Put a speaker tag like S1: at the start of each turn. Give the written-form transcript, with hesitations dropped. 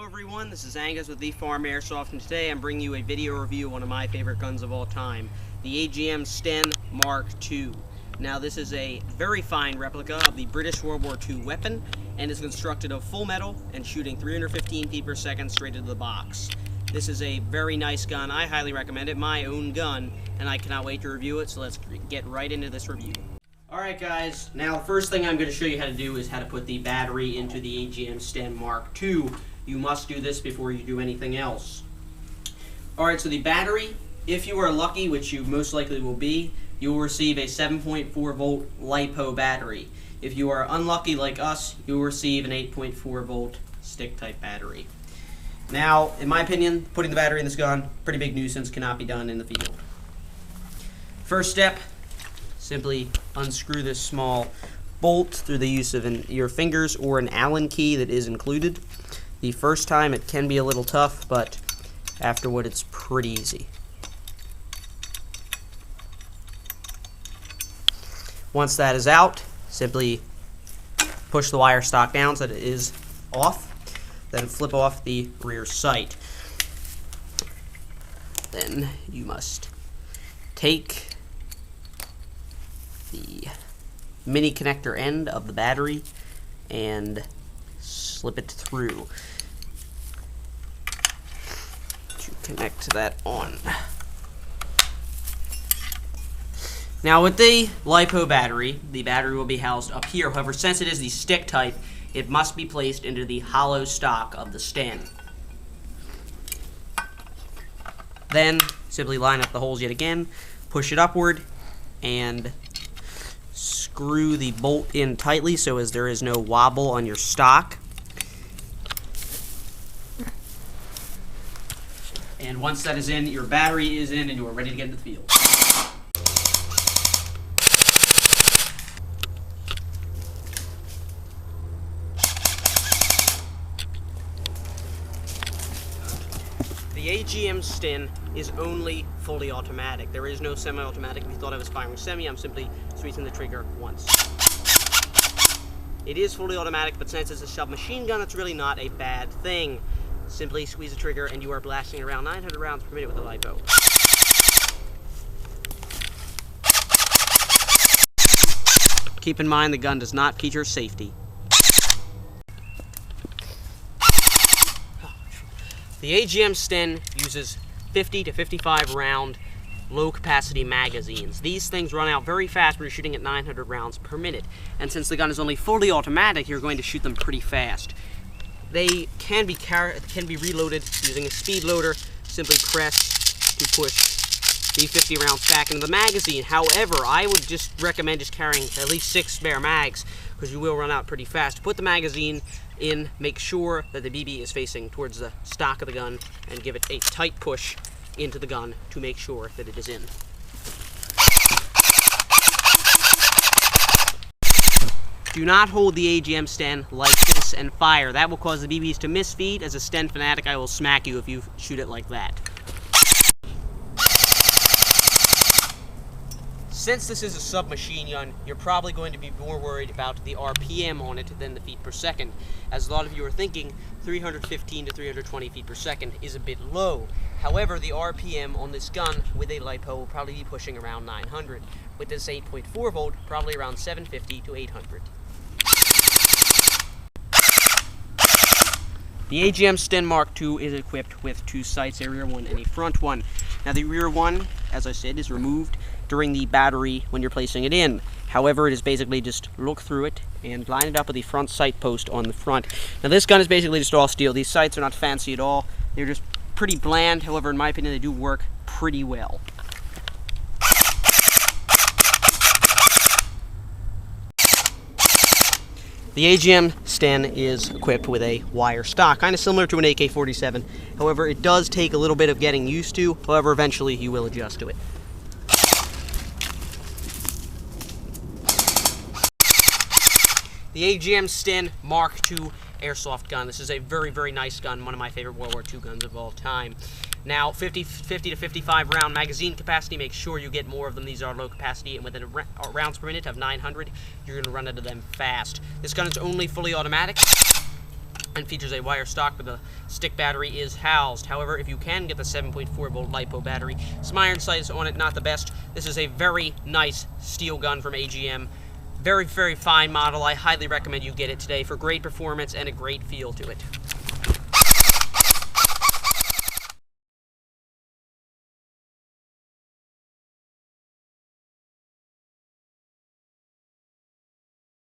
S1: everyone, this is Angus with The Farm Airsoft, and today I'm bringing you a video review of one of my favorite guns of all time, the AGM Sten Mark II. Now this is a very fine replica of the British World War II weapon, and is constructed of full metal and shooting 315 feet per second straight into the box. This is a very nice gun. I highly recommend it, my own gun, and I cannot wait to review it, so let's get right into this review. Alright guys, now the first thing I'm going to show you how to do is how to put the battery into the AGM Sten Mark II. You must do this before you do anything else. Alright, so the battery, if you are lucky, which you most likely will be, you will receive a 7.4 volt LiPo battery. If you are unlucky like us, you will receive an 8.4 volt stick type battery. Now, in my opinion, putting the battery in this gun, pretty big nuisance, cannot be done in the field. First step, simply unscrew this small bolt through the use of your fingers or an Allen key that is included. The first time it can be a little tough, but afterward it's pretty easy. Once that is out, simply push the wire stock down so that it is off, then flip off the rear sight. Then you must take the mini connector end of the battery and slip it through to connect that on. Now with the LiPo battery, the battery will be housed up here. However, since it is the stick type, it must be placed into the hollow stock of the Sten. Then simply line up the holes yet again, push it upward, and screw the bolt in tightly so as there is no wobble on your stock. And once that is in, your battery is in and you are ready to get into the field. The AGM Sten is only fully automatic. There is no semi-automatic. If you thought I was firing semi, I'm simply squeezing the trigger once. It is fully automatic, but since it's a submachine gun, it's really not a bad thing. Simply squeeze the trigger and you are blasting around 900 rounds per minute with a LiPo. Keep in mind the gun does not feature safety. The AGM Sten uses 50 to 55 round low capacity magazines. These things run out very fast when you're shooting at 900 rounds per minute. And since the gun is only fully automatic, you're going to shoot them pretty fast. They can be reloaded using a speed loader. Simply press to push the 50 rounds back into the magazine. However, I would just recommend just carrying at least 6 spare mags because you will run out pretty fast. Put the magazine in, make sure that the BB is facing towards the stock of the gun, and give it a tight push into the gun to make sure that it is in. Do not hold the AGM Sten like this and fire. That will cause the BBs to misfeed. As a Sten fanatic, I will smack you if you shoot it like that. Since this is a submachine gun, you're probably going to be more worried about the RPM on it than the feet per second. As a lot of you are thinking, 315 to 320 feet per second is a bit low. However, the RPM on this gun with a LiPo will probably be pushing around 900. With this 8.4 volt, probably around 750 to 800. The AGM Sten Mark II is equipped with 2 sights, a rear one and a front one. Now the rear one, as I said, is removed during the battery when you're placing it in. However, it is basically just look through it and line it up with the front sight post on the front. Now this gun is basically just all steel. These sights are not fancy at all. They're just pretty bland. However, in my opinion, they do work pretty well. The AGM Sten is equipped with a wire stock, kind of similar to an AK-47. However, it does take a little bit of getting used to. However, eventually you will adjust to it. The AGM Sten Mark II airsoft gun. This is a very, very nice gun, one of my favorite World War II guns of all time. Now, 50 to 55 round magazine capacity, make sure you get more of them. These are low capacity, and within rounds per minute of 900, you're going to run into them fast. This gun is only fully automatic. and features a wire stock, but the stick battery is housed. However, if you can get the 7.4 volt LiPo battery, some iron sights on it, not the best. This is a very nice steel gun from AGM. Very, very fine model. I highly recommend you get it today for great performance and a great feel to it.